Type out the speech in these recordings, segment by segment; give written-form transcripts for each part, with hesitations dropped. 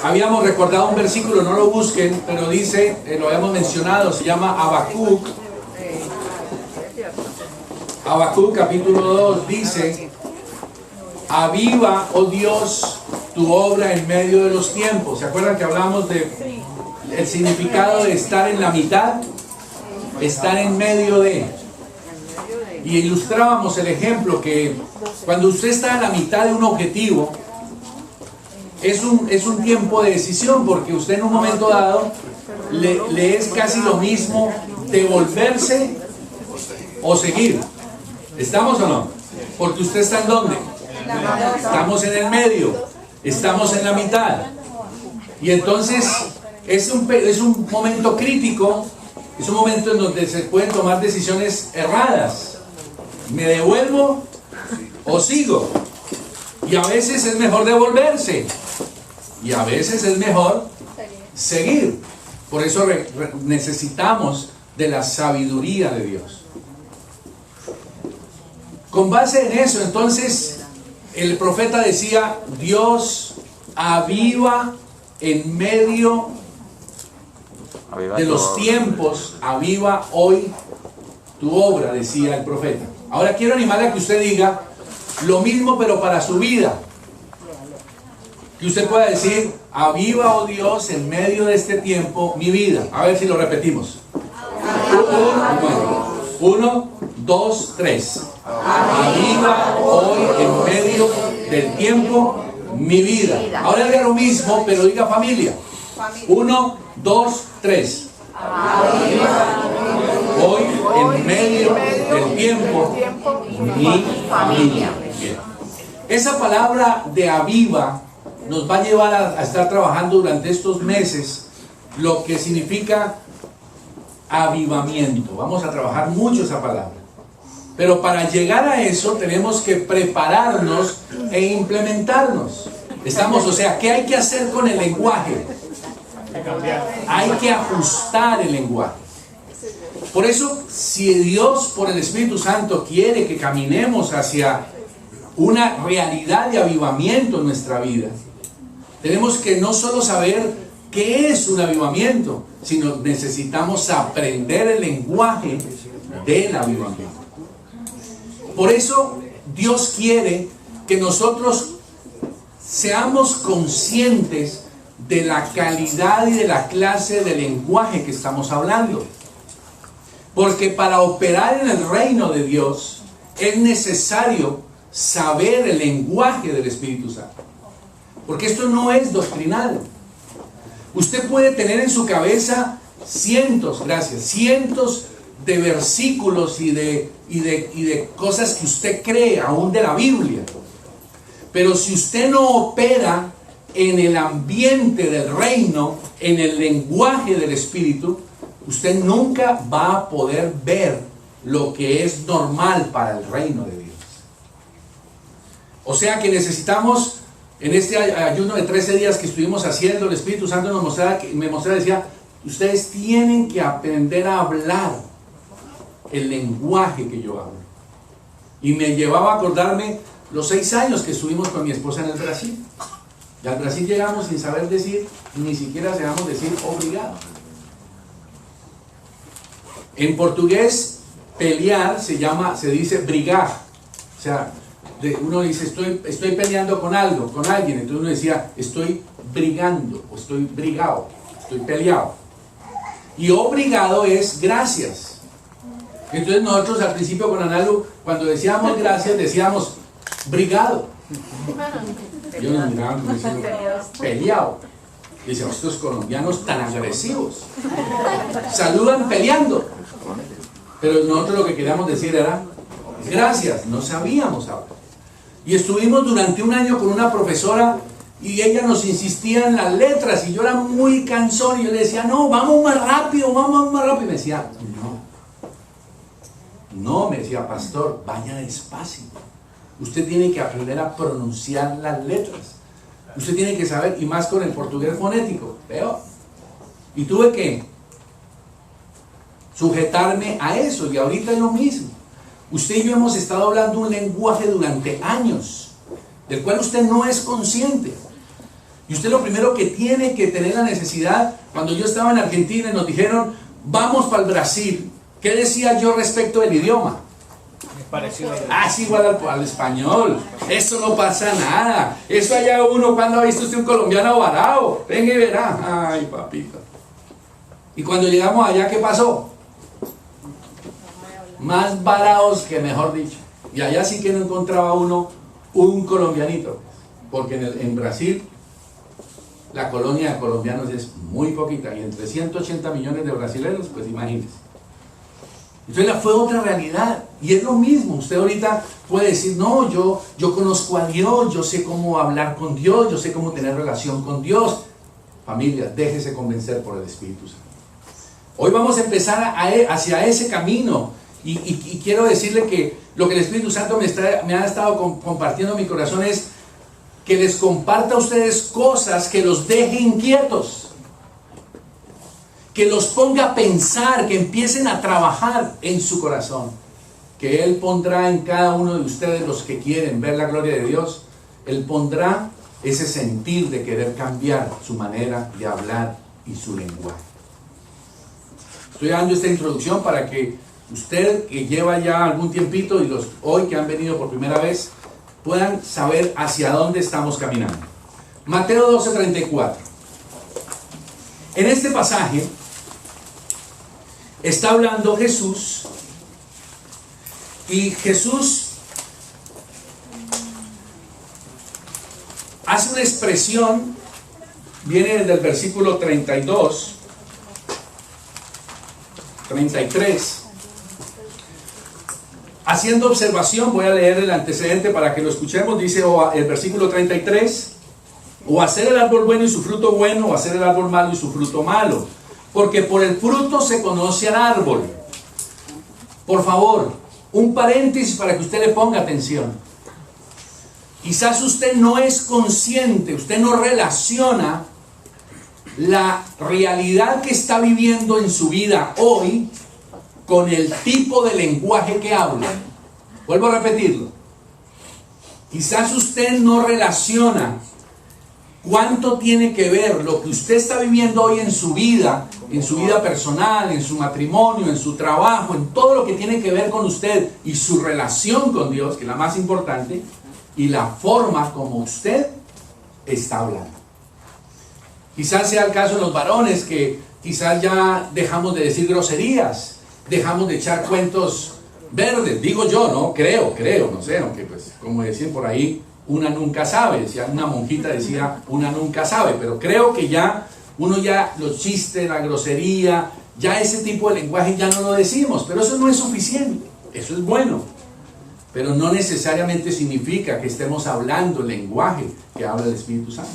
Habíamos recordado un versículo, no lo busquen, pero dice, lo habíamos mencionado, se llama Habacuc. Habacuc capítulo 2 dice: aviva, oh Dios, tu obra en medio de los tiempos. ¿Se acuerdan que hablamos de el significado de estar en la mitad? Estar en medio de. Y ilustrábamos el ejemplo que cuando usted está en la mitad de un objetivo, es un tiempo de decisión, porque usted en un momento dado le es casi lo mismo devolverse o seguir. ¿Estamos o no? Porque usted está en ¿dónde? Estamos en el medio, estamos en la mitad. Y entonces es un momento crítico, es un momento en donde se pueden tomar decisiones erradas. ¿Me devuelvo o sigo? Y a veces es mejor devolverse. Y a veces es mejor seguir. Por eso necesitamos de la sabiduría de Dios. Con base en eso, entonces, el profeta decía: Dios, aviva en medio de los tiempos, aviva hoy tu obra, decía el profeta. Ahora quiero animarle a que usted diga lo mismo, pero para su vida. Que usted pueda decir: aviva, oh Dios, en medio de este tiempo mi vida. A ver si lo repetimos. 1, 2, 3. Aviva hoy en medio del tiempo mi vida. Ahora diga lo mismo, pero diga familia. 1, 2, 3. Aviva hoy en medio del tiempo mi familia. Bien. Esa palabra de aviva nos va a llevar a estar trabajando durante estos meses lo que significa avivamiento. Vamos a trabajar mucho esa palabra. Pero para llegar a eso tenemos que prepararnos e implementarnos. O sea, ¿qué hay que hacer con el lenguaje? Hay que ajustar el lenguaje. Por eso, si Dios por el Espíritu Santo quiere que caminemos hacia una realidad de avivamiento en nuestra vida, tenemos que no solo saber qué es un avivamiento, sino necesitamos aprender el lenguaje del avivamiento. Por eso Dios quiere que nosotros seamos conscientes de la calidad y de la clase de lenguaje que estamos hablando. Porque para operar en el reino de Dios es necesario saber el lenguaje del Espíritu Santo. Porque esto no es doctrinal. Usted puede tener en su cabeza cientos de versículos y de cosas que usted cree, aún de la Biblia. Pero si usted no opera en el ambiente del reino, en el lenguaje del Espíritu, usted nunca va a poder ver lo que es normal para el reino de Dios. O sea que necesitamos, en este ayuno de 13 días que estuvimos haciendo, el Espíritu Santo me mostraba, decía: ustedes tienen que aprender a hablar el lenguaje que yo hablo. Y me llevaba a acordarme los 6 años que estuvimos con mi esposa en el Brasil. Y al Brasil llegamos sin saber decir, ni siquiera sabemos decir obrigado. En portugués, pelear se dice brigar. O sea, uno dice: estoy peleando con algo, con alguien. Entonces uno decía: estoy brigando, o estoy brigado, estoy peleado. Y obrigado es gracias. Entonces nosotros al principio con Analu, cuando decíamos gracias, decíamos brigado. Ellos nos miraban como diciendo peleado. Y decíamos: estos colombianos tan agresivos saludan peleando. Pero nosotros lo que queríamos decir era gracias. No sabíamos hablar. Y estuvimos durante un año con una profesora y ella nos insistía en las letras y yo era muy cansón y yo le decía: no, vamos más rápido. Y me decía: no, me decía: pastor, vaya despacio. Usted tiene que aprender a pronunciar las letras. Usted tiene que saber, y más con el portugués fonético, peor. Y tuve que sujetarme a eso, y ahorita es lo mismo. Usted y yo hemos estado hablando un lenguaje durante años, del cual usted no es consciente. Y usted lo primero que tiene que tener la necesidad, cuando yo estaba en Argentina y nos dijeron, vamos para el Brasil, ¿qué decía yo respecto del idioma? Es igual al español, eso no pasa nada, eso allá uno, cuando ha visto usted un colombiano varado, venga y verá, ay papito. Y cuando llegamos allá, ¿qué pasó? Más varados que mejor dicho. Y allá sí que no encontraba uno un colombianito, porque en Brasil la colonia de colombianos es muy poquita, y entre 180 millones de brasileños, pues imagínense. Entonces fue otra realidad, y es lo mismo. Usted ahorita puede decir, no, yo conozco a Dios, yo sé cómo hablar con Dios, yo sé cómo tener relación con Dios. Familia, déjese convencer por el Espíritu Santo. Hoy vamos a empezar hacia ese camino, y quiero decirle que lo que el Espíritu Santo me ha estado compartiendo en mi corazón es que les comparta a ustedes cosas que los deje inquietos, que los ponga a pensar, que empiecen a trabajar en su corazón, que Él pondrá en cada uno de ustedes, los que quieren ver la gloria de Dios. Él pondrá ese sentir de querer cambiar su manera de hablar y su lenguaje. Estoy dando esta introducción para que usted, que lleva ya algún tiempito, y los hoy que han venido por primera vez, puedan saber hacia dónde estamos caminando. Mateo 12:34. En este pasaje está hablando Jesús, y Jesús hace una expresión, viene desde el versículo 32, 33, haciendo observación. Voy a leer el antecedente para que lo escuchemos. Dice el versículo 33, o hacer el árbol bueno y su fruto bueno, o hacer el árbol malo y su fruto malo, porque por el fruto se conoce al árbol. Por favor, un paréntesis para que usted le ponga atención. Quizás usted no es consciente, usted no relaciona la realidad que está viviendo en su vida hoy con el tipo de lenguaje que habla. Vuelvo a repetirlo. Quizás usted no relaciona cuánto tiene que ver lo que usted está viviendo hoy en su vida personal, en su matrimonio, en su trabajo, en todo lo que tiene que ver con usted y su relación con Dios, que es la más importante, y la forma como usted está hablando. Quizás sea el caso de los varones, que quizás ya dejamos de decir groserías, dejamos de echar cuentos verdes, digo yo, no creo, no sé, aunque pues como decían por ahí, una nunca sabe, decía una monjita, decía una nunca sabe, pero creo que ya uno ya los chistes, la grosería, ya ese tipo de lenguaje ya no lo decimos, pero eso no es suficiente, eso es bueno, pero no necesariamente significa que estemos hablando el lenguaje que habla el Espíritu Santo.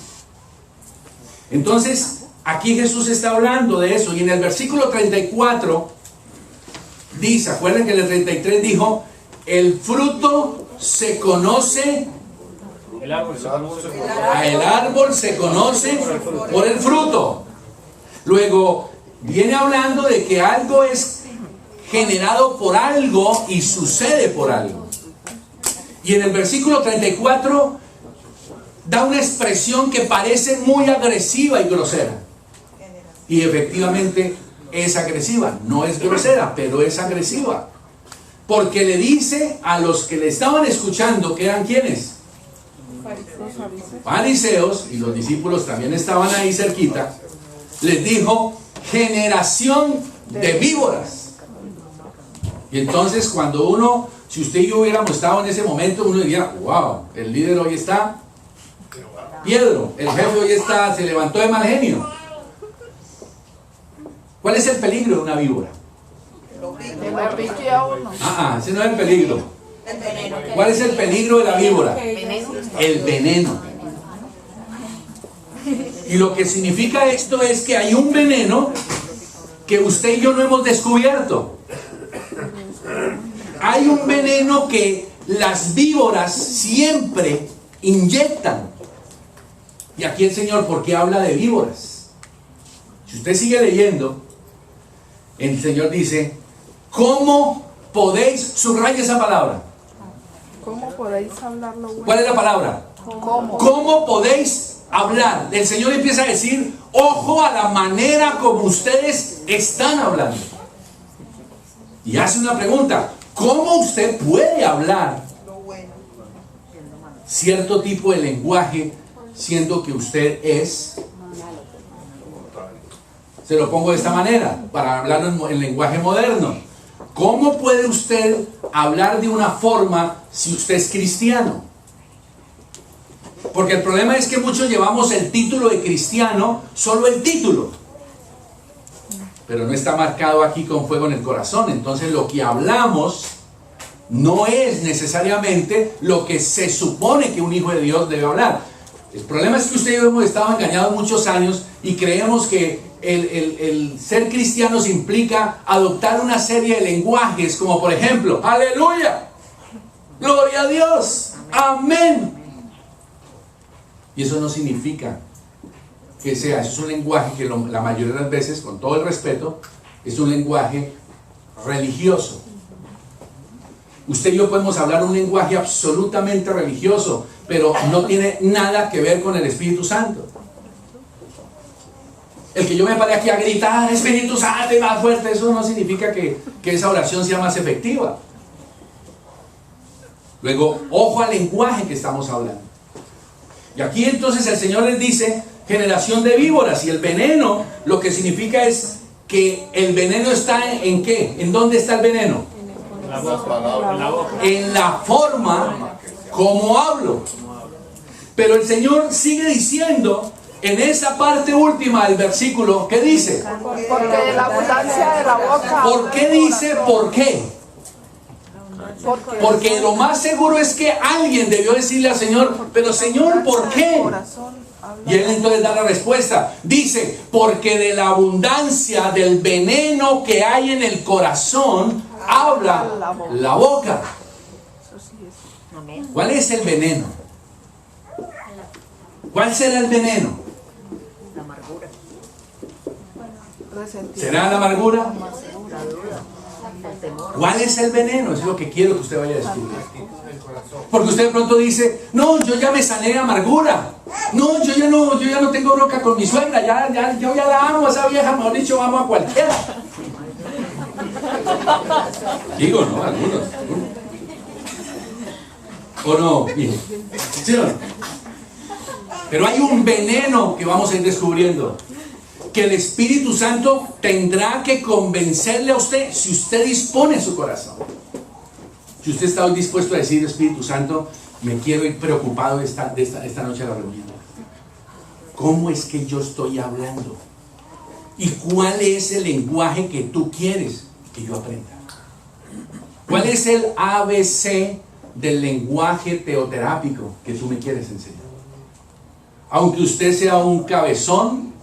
Entonces, aquí Jesús está hablando de eso, y en el versículo 34 dice, acuérdense que en el 33 dijo, el fruto se conoce. El árbol se conoce por el fruto. Luego viene hablando de que algo es generado por algo y sucede por algo. Y en el versículo 34 da una expresión que parece muy agresiva y grosera. Y efectivamente es agresiva, no es grosera, pero es agresiva. Porque le dice a los que le estaban escuchando, que eran ¿quiénes? Fariseos, y los discípulos también estaban ahí cerquita, les dijo, generación de víboras. Y entonces cuando uno, si usted y yo hubiéramos estado en ese momento, uno diría, wow, el líder hoy está Piedro, el jefe hoy está, se levantó de mal genio. ¿Cuál es el peligro de una víbora? Ese no es el peligro. ¿Cuál es el peligro de la víbora? El veneno. Y lo que significa esto es que hay un veneno que usted y yo no hemos descubierto. Hay un veneno que las víboras siempre inyectan. Y aquí el Señor, ¿por qué habla de víboras? Si usted sigue leyendo, el Señor dice, ¿cómo podéis, subraya esa palabra? ¿Cómo podéis hablar lo bueno? ¿Cuál es la palabra? ¿Cómo? ¿Cómo podéis hablar. El Señor empieza a decir, ojo a la manera como ustedes están hablando. Y hace una pregunta, ¿cómo usted puede hablar cierto tipo de lenguaje siendo que usted es? Se lo pongo de esta manera, para hablarlo en lenguaje moderno. ¿Cómo puede usted hablar de una forma si usted es cristiano? Porque el problema es que muchos llevamos el título de cristiano, solo el título, pero no está marcado aquí con fuego en el corazón. Entonces lo que hablamos no es necesariamente lo que se supone que un hijo de Dios debe hablar. El problema es que usted y yo hemos estado engañados muchos años y creemos que el ser cristianos implica adoptar una serie de lenguajes, como por ejemplo, aleluya, gloria a Dios, amén. Y eso no significa que sea, eso es un lenguaje que la mayoría de las veces, con todo el respeto, es un lenguaje religioso. Usted y yo podemos hablar un lenguaje absolutamente religioso, pero no tiene nada que ver con el Espíritu Santo. El que yo me pare aquí a gritar, Espíritu Santo, y más fuerte, eso no significa que esa oración sea más efectiva. Luego, ojo al lenguaje que estamos hablando. Y aquí entonces el Señor les dice, generación de víboras, y el veneno, lo que significa es que el veneno está ¿en qué? ¿En dónde está el veneno? En la boca. En la forma como hablo. Pero el Señor sigue diciendo en esa parte última del versículo, ¿qué dice? Porque de la abundancia de la boca. ¿Por qué dice por qué? Porque lo más seguro es que alguien debió decirle al Señor, pero Señor, ¿por qué? Y Él entonces da la respuesta. Dice, porque de la abundancia del veneno que hay en el corazón, habla la boca. ¿Cuál es el veneno? ¿Cuál será el veneno? La amargura. ¿Será la amargura? El temor. ¿Cuál es el veneno? Es lo que quiero que usted vaya a descubrir. Porque usted de pronto dice, no, yo ya me sané de amargura. No, yo ya no tengo bronca con mi suegra. Yo ya la amo, esa vieja, mejor dicho, amo a cualquiera. Digo, ¿no? Algunos. ¿O no? Bien. ¿Sí o no? Pero hay un veneno que vamos a ir descubriendo, que el Espíritu Santo tendrá que convencerle a usted si usted dispone su corazón. Si usted está hoy dispuesto a decir, Espíritu Santo, me quiero ir preocupado esta noche a la reunión. ¿Cómo es que yo estoy hablando? ¿Y cuál es el lenguaje que tú quieres que yo aprenda? ¿Cuál es el ABC del lenguaje teoterápico que tú me quieres enseñar? Aunque usted sea un cabezón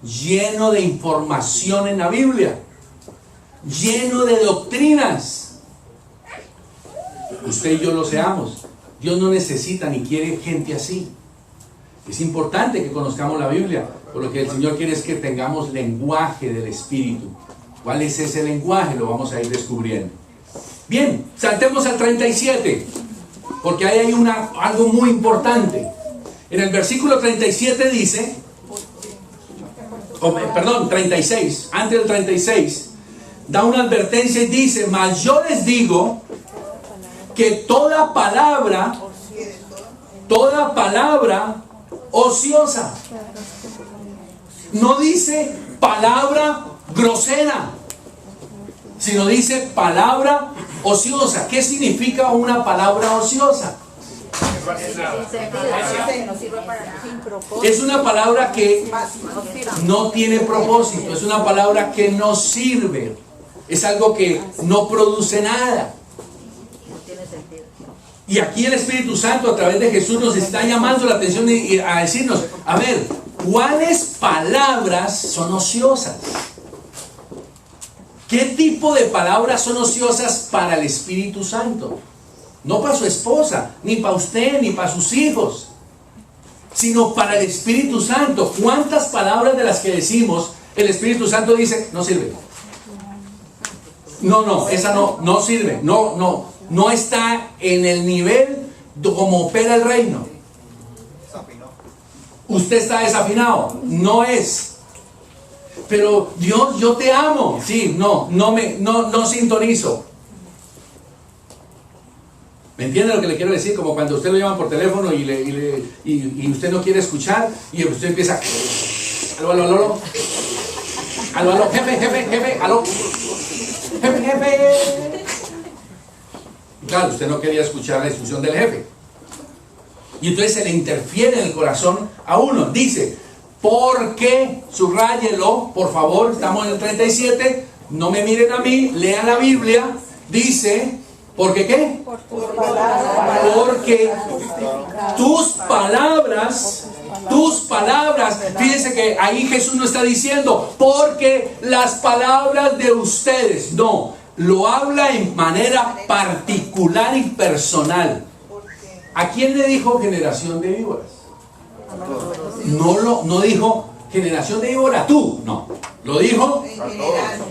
lleno de información en la Biblia, lleno de doctrinas, usted y yo lo seamos. Dios no necesita ni quiere gente así. Es importante que conozcamos la Biblia, por lo que el Señor quiere es que tengamos lenguaje del Espíritu. ¿Cuál es ese lenguaje? Lo vamos a ir descubriendo. Bien, saltemos al 37, porque ahí hay algo muy importante. En el versículo 37 dice, perdón, 36, antes del 36, da una advertencia y dice, mas yo les digo que toda palabra ociosa, no dice palabra grosera, sino dice palabra ociosa. ¿Qué significa una palabra ociosa? Es una palabra que no tiene propósito, es una palabra que no sirve, es algo que no produce nada. Y aquí el Espíritu Santo a través de Jesús nos está llamando la atención a decirnos, a ver, ¿cuáles palabras son ociosas? ¿Qué tipo de palabras son ociosas para el Espíritu Santo? No para su esposa, ni para usted, ni para sus hijos, sino para el Espíritu Santo. ¿Cuántas palabras de las que decimos el Espíritu Santo dice, no sirve? No, esa no sirve, no está en el nivel como opera el reino. Usted está desafinado. No es. Pero Dios, yo te amo. Sí, no sintonizo. ¿Me entiende lo que le quiero decir? Como cuando usted lo llaman por teléfono y usted no quiere escuchar y usted empieza... Aló. Jefe, aló. Jefe. Claro, usted no quería escuchar la instrucción del jefe. Y entonces se le interfiere en el corazón a uno. Dice, porque, subráyelo, por favor, estamos en el 37, no me miren a mí, lean la Biblia. Dice, ¿por qué qué? Porque tus palabras, fíjense que ahí Jesús no está diciendo, porque las palabras de ustedes, no, lo habla en manera particular y personal. ¿A quién le dijo generación de víboras? No dijo generación de víboras tú, no. Lo dijo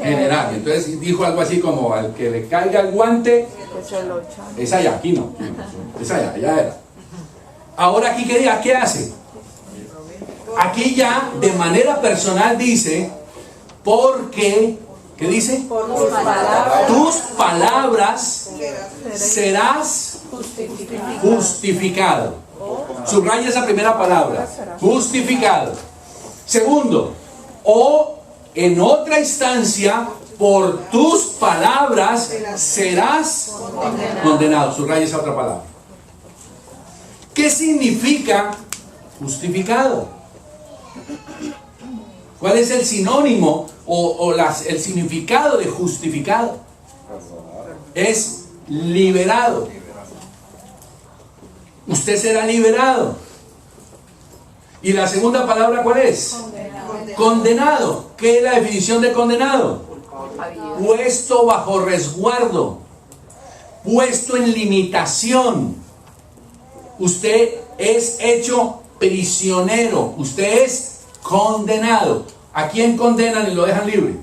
general. Entonces dijo algo así como al que le caiga el guante, es allá, aquí no. Es allá era. Ahora aquí ¿qué hace? Aquí ya de manera personal dice, porque, ¿qué dice? Por tus palabras serás justificado. Subraya esa primera palabra, justificado. Segundo, o en otra instancia, por tus palabras serás condenado. Subraya esa otra palabra. ¿Qué significa justificado? ¿Cuál es el sinónimo el significado de justificado? Es liberado. Usted será liberado. ¿Y la segunda palabra cuál es? Condenado. ¿Qué es la definición de condenado? Puesto bajo resguardo, puesto en limitación. Usted es hecho prisionero, usted es condenado. ¿A quién condenan y lo dejan libre?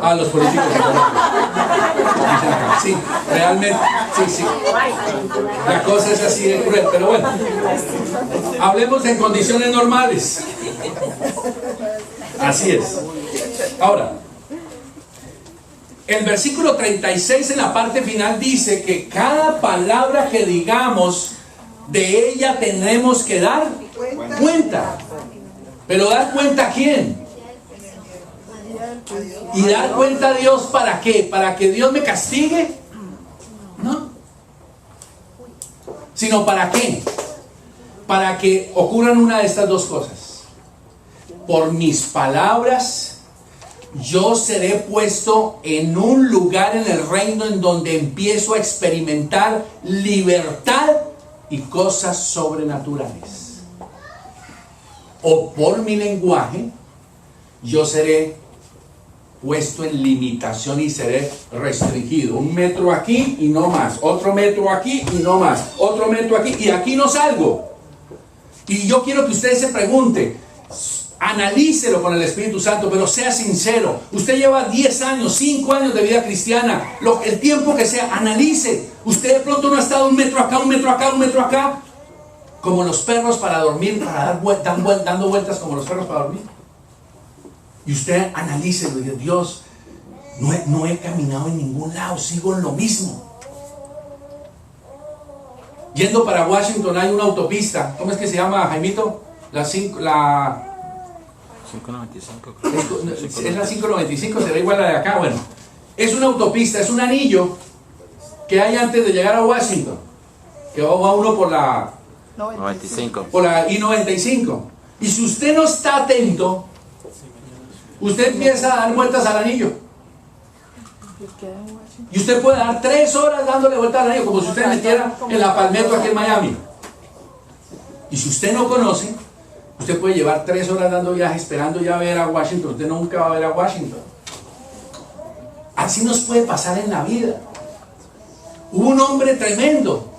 A los políticos. Sí, realmente, sí. La cosa es así de cruel, pero bueno. Hablemos en condiciones normales. Así es. Ahora, el versículo 36 en la parte final dice que cada palabra que digamos, de ella tenemos que dar cuenta. Pero ¿dar cuenta a quién? ¿Y dar cuenta a Dios para qué? ¿Para que Dios me castigue? No. Sino ¿para qué? Para que ocurran una de estas dos cosas. Por mis palabras, yo seré puesto en un lugar en el reino en donde empiezo a experimentar libertad y cosas sobrenaturales. O por mi lenguaje, yo seré puesto en limitación y seré restringido. 1 metro aquí y no más. Otro metro aquí y no más. Otro metro aquí y aquí no salgo. Y yo quiero que usted se pregunte, analícelo con el Espíritu Santo, pero sea sincero. Usted lleva 10 años, 5 años de vida cristiana, el tiempo que sea, analice. Usted de pronto no ha estado 1 metro acá, 1 metro acá, 1 metro acá, como los perros para dormir, para dando vueltas como los perros para dormir. Y usted analice, Dios, no he caminado en ningún lado, sigo en lo mismo. Yendo para Washington hay una autopista, ¿cómo es que se llama, Jaimito? La 595. Es la 595, será igual a la de acá. Bueno, es una autopista, es un anillo que hay antes de llegar a Washington, que va uno por la 95. Por la I-95. Y si usted no está atento, usted empieza a dar vueltas al anillo. Y usted puede dar 3 horas dándole vueltas al anillo, como si usted metiera en la Palmetto aquí en Miami. Y si usted no conoce, usted puede llevar 3 horas dando viaje esperando ya ver a Washington. Usted nunca va a ver a Washington. Así nos puede pasar en la vida. Hubo un hombre tremendo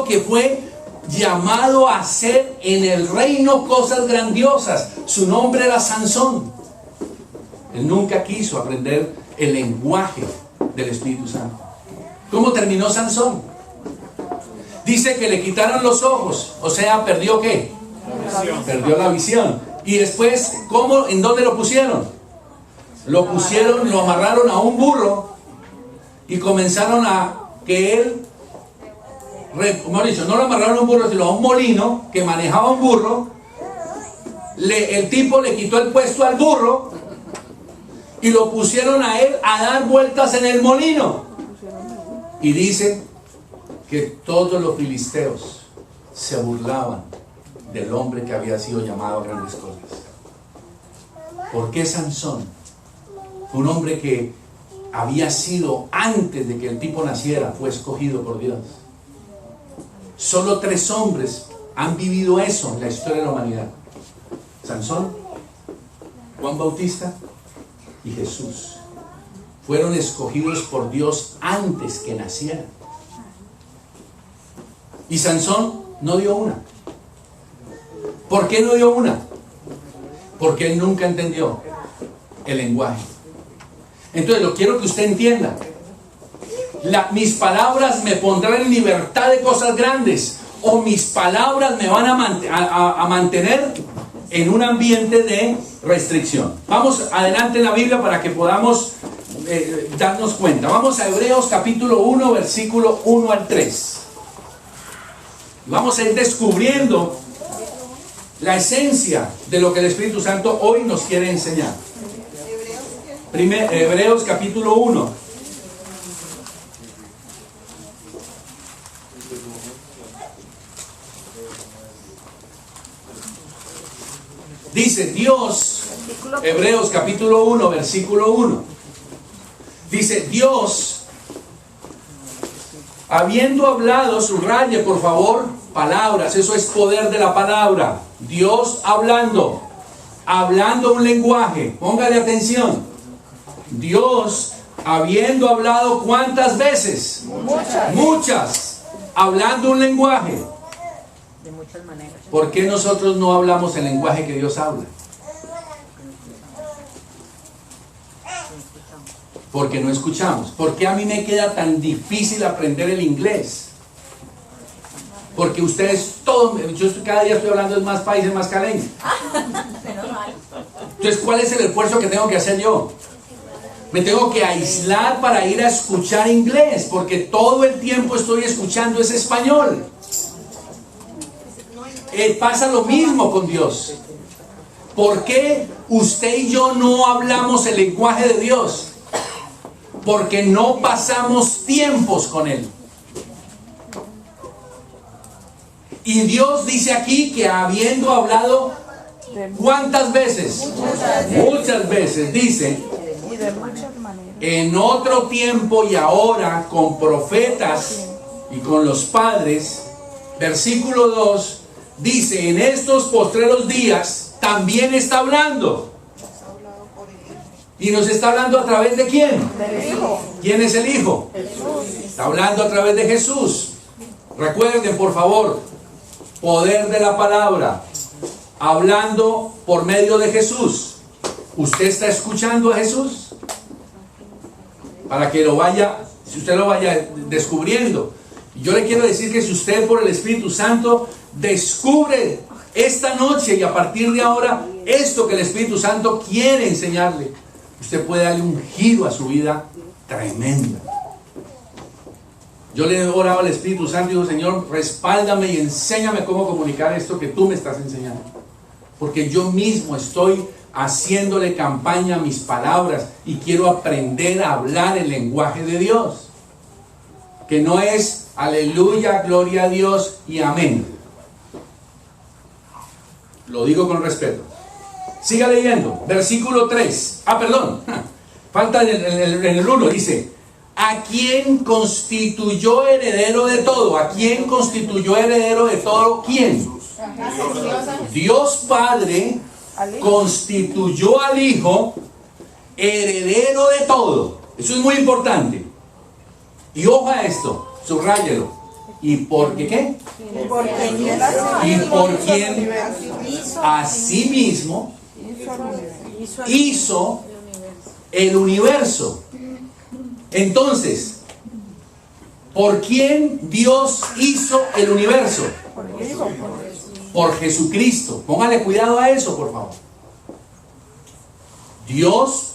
que fue llamado a hacer en el reino cosas grandiosas. Su nombre era Sansón. Él nunca quiso aprender el lenguaje del Espíritu Santo. ¿Cómo terminó Sansón? Dice que le quitaron los ojos, o sea, ¿perdió qué? Perdió la visión. Y después, ¿cómo? ¿En dónde lo pusieron? Lo pusieron, lo amarraron a un burro y comenzaron a que él, mejor dicho, no lo amarraron a un burro, sino a un molino que manejaba un burro. El tipo le quitó el puesto al burro y lo pusieron a él a dar vueltas en el molino. Y dice que todos los filisteos se burlaban del hombre que había sido llamado a grandes cosas. ¿Por qué Sansón? Un hombre que había sido, antes de que el tipo naciera, fue escogido por Dios. Solo 3 hombres han vivido eso en la historia de la humanidad: Sansón, Juan Bautista y Jesús. Fueron escogidos por Dios antes que nacieran. Y Sansón no dio una. ¿Por qué no dio una? Porque él nunca entendió el lenguaje. Entonces, lo quiero que usted entienda. Mis palabras me pondrán en libertad de cosas grandes, o mis palabras me van a mantener en un ambiente de restricción. Vamos adelante en la Biblia para que podamos darnos cuenta. Vamos a Hebreos capítulo 1, versículo 1 al 3. Vamos a ir descubriendo la esencia de lo que el Espíritu Santo hoy nos quiere enseñar. Hebreos capítulo 1. Dice Dios, Hebreos capítulo 1, versículo 1. Dice Dios, habiendo hablado, subraye por favor, palabras, eso es poder de la palabra. Dios hablando un lenguaje, póngale atención. Dios, habiendo hablado, ¿cuántas veces? Muchas. Hablando un lenguaje. De muchas maneras. ¿Por qué nosotros no hablamos el lenguaje que Dios habla? Porque no escuchamos. ¿Por qué a mí me queda tan difícil aprender el inglés? Porque ustedes todos, yo cada día estoy hablando en más países, más caleños. Entonces, ¿cuál es el esfuerzo que tengo que hacer yo? Me tengo que aislar para ir a escuchar inglés, porque todo el tiempo estoy escuchando ese español. Pasa lo mismo con Dios. ¿Por qué usted y yo no hablamos el lenguaje de Dios? Porque no pasamos tiempos con Él. Y Dios dice aquí que habiendo hablado, ¿cuántas veces? Muchas veces. Dice, en otro tiempo y ahora con profetas y con los padres. Versículo 2 dice, en estos postreros días también está hablando. ¿Y nos está hablando a través de quién? Del Hijo. ¿Quién es el Hijo? Jesús. Está hablando a través de Jesús. Recuerden, por favor, poder de la palabra, hablando por medio de Jesús. ¿Usted está escuchando a Jesús? Para que lo vaya, si usted lo vaya descubriendo. Yo le quiero decir que si usted por el Espíritu Santo descubre esta noche y a partir de ahora esto que el Espíritu Santo quiere enseñarle, usted puede darle un giro a su vida tremendo. Yo le he orado al Espíritu Santo y digo, Señor, respáldame y enséñame cómo comunicar esto que tú me estás enseñando. Porque yo mismo estoy haciéndole campaña a mis palabras y quiero aprender a hablar el lenguaje de Dios. Que no es aleluya, gloria a Dios y amén. Lo digo con respeto. Siga leyendo. Versículo 3. Falta en el 1. Dice, ¿a quién constituyó heredero de todo? ¿A quién constituyó heredero de todo? ¿Quién? Dios Padre constituyó al Hijo heredero de todo. Eso es muy importante. Y ojo a esto, subráyelo. ¿Y por qué? Y por quien asimismo hizo el universo. Entonces, ¿Por quién Dios hizo el universo? Por Jesucristo. Póngale cuidado a eso, por favor. Dios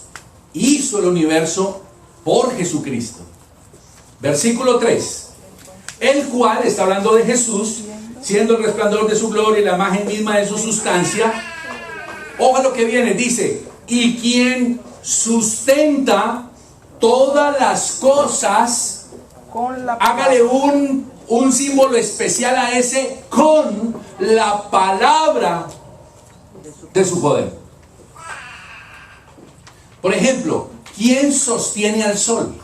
hizo el universo por Jesucristo. Versículo 3. El cual, está hablando de Jesús, siendo el resplandor de su gloria y la imagen misma de su sustancia. Ojo lo que viene, dice, y quien sustenta todas las cosas. Hágale un símbolo especial a ese, con la palabra de su poder. Por ejemplo, ¿quién sostiene al sol?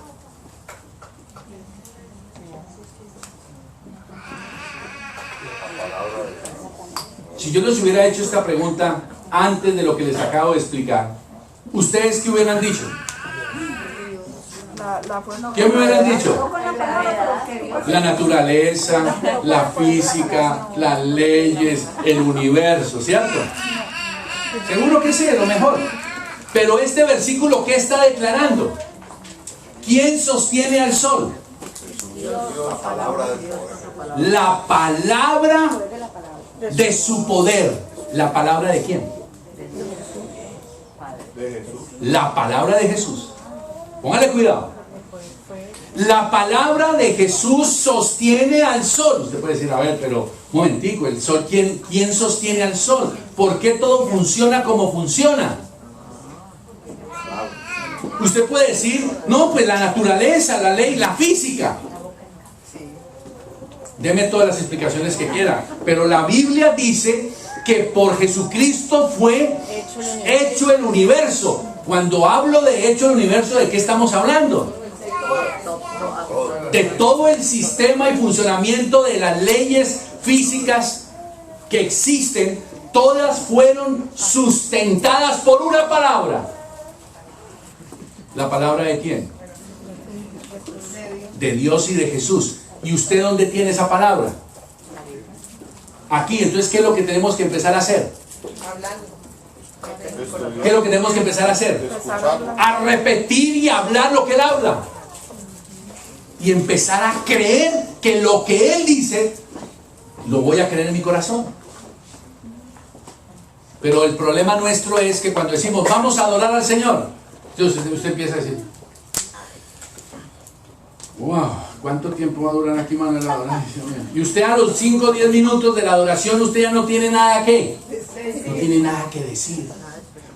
Si yo les hubiera hecho esta pregunta antes de lo que les acabo de explicar, ¿ustedes qué hubieran dicho? ¿Qué me hubieran dicho? La naturaleza, la física, las leyes, el universo, ¿cierto? Seguro que sí, es lo mejor. Pero este versículo, ¿qué está declarando? ¿Quién sostiene al sol? La palabra de su poder. ¿La palabra de quién? La palabra de Jesús. Póngale cuidado. La palabra de Jesús sostiene al sol. Usted puede decir, a ver, pero un momentico, el sol, ¿quién sostiene al sol? ¿Por qué todo funciona como funciona? Usted puede decir, no, pues la naturaleza, la ley, la física. Deme todas las explicaciones que quiera, pero la Biblia dice que por Jesucristo fue hecho el universo. Cuando hablo de hecho el universo, ¿de qué estamos hablando? De todo el sistema y funcionamiento de las leyes físicas que existen, todas fueron sustentadas por una palabra. ¿La palabra de quién? De Dios y de Jesús. ¿Y usted dónde tiene esa palabra? Aquí. Entonces, ¿qué es lo que tenemos que empezar a hacer? ¿Qué es lo que tenemos que empezar a hacer? A repetir y hablar lo que Él habla. Y empezar a creer que lo que Él dice, lo voy a creer en mi corazón. Pero el problema nuestro es que cuando decimos, vamos a adorar al Señor, entonces usted empieza a decir, wow, ¿cuánto tiempo va a durar aquí, Manuel? Y usted a los 5 o 10 minutos de la adoración, usted ya no tiene nada que, no tiene nada que decir.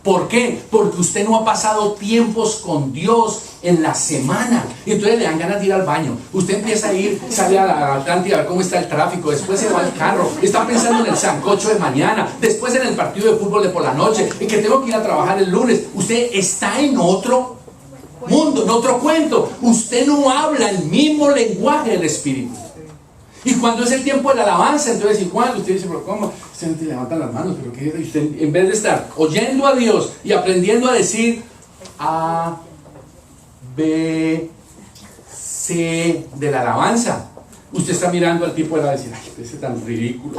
¿Por qué? Porque usted no ha pasado tiempos con Dios en la semana. Y entonces le dan ganas de ir al baño. Usted empieza a ir, sale a la Atlántida a ver cómo está el tráfico. Después se va al carro. Está pensando en el sancocho de mañana. Después en el partido de fútbol de por la noche. Y que tengo que ir a trabajar el lunes. Usted está en otro mundo, en otro cuento. Usted no habla el mismo lenguaje del Espíritu. Y cuando es el tiempo de la alabanza, entonces igual usted dice, pero ¿cómo? Usted levanta las manos, pero ¿qué? Usted, en vez de estar oyendo a Dios y aprendiendo a decir A, B, C de la alabanza, usted está mirando al tipo de la decir, ay, ese tan ridículo,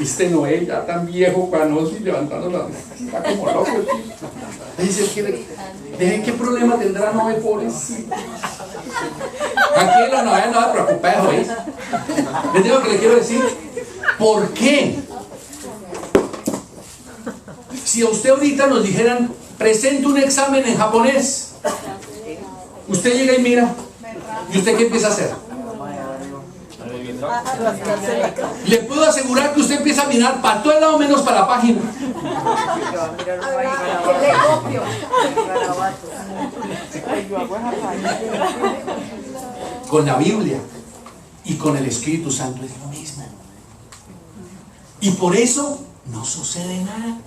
este Noé ya tan viejo, canoso y levantando las manos, está como loco. Dice, ¿qué problema tendrá Noé, pobrecito? Tranquilo, no se preocupe, ¿oís? Les digo que le quiero decir, ¿por qué? Si a usted ahorita nos dijeran, presente un examen en japonés, usted llega y mira, ¿y usted qué empieza a hacer? Le puedo asegurar que usted empieza a mirar para todo el lado menos para la página. Con la Biblia y con el Espíritu Santo es lo mismo. Y por eso no sucede nada.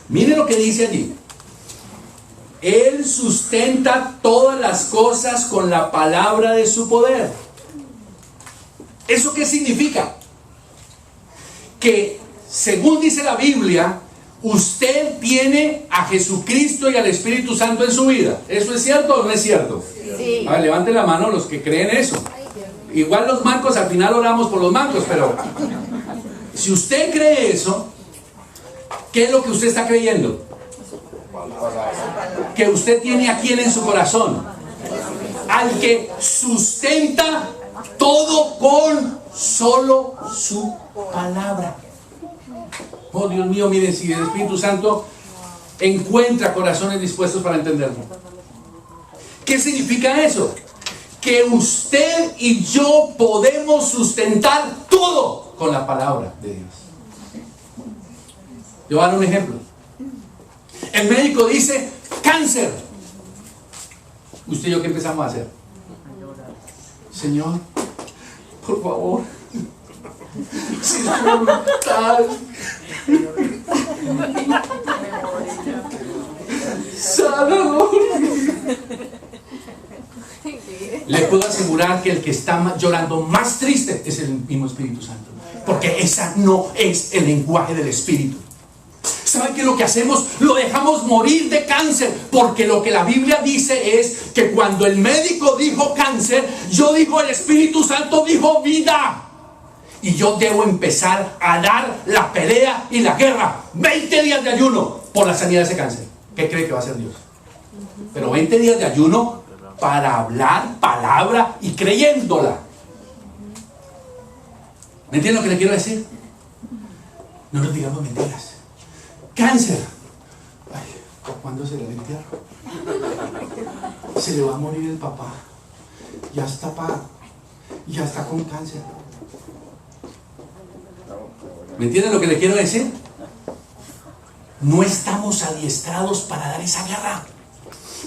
Mire lo que dice allí. Él sustenta todas las cosas con la palabra de su poder. ¿Eso qué significa? Que según dice la Biblia, usted tiene a Jesucristo y al Espíritu Santo en su vida. ¿Eso es cierto o no es cierto? Sí. A ver, levanten la mano los que creen eso. Igual los mancos, al final oramos por los mancos, pero si usted cree eso, ¿qué es lo que usted está creyendo? Que usted tiene a quién en su corazón. al que sustenta todo con solo su palabra. Oh Dios mío, miren, si el Espíritu Santo encuentra corazones dispuestos para entenderlo. ¿Qué significa eso? Que usted y yo podemos sustentar todo con la palabra de Dios. Yo voy a dar un ejemplo. El médico dice cáncer. ¿Usted y yo qué empezamos a hacer? Señor, por favor, si es tu voluntad, sánalo. Le puedo asegurar que el que está llorando más triste es el mismo Espíritu Santo, porque esa no es el lenguaje del Espíritu. ¿Saben qué es lo que hacemos? Lo dejamos morir de cáncer, porque lo que la Biblia dice es que cuando el médico dijo cáncer, yo digo el Espíritu Santo dijo vida. Y yo debo empezar a dar la pelea y la guerra. 20 días de ayuno por la sanidad de ese cáncer. ¿Qué cree que va a hacer Dios? Pero 20 días de ayuno para hablar palabra y creyéndola. ¿Me entienden lo que le quiero decir? No nos digamos mentiras. Cáncer. Ay, ¿cuándo será el entierro? Se le va a morir el papá. Ya está con cáncer. ¿Me entienden lo que le quiero decir? No estamos adiestrados para dar esa guerra.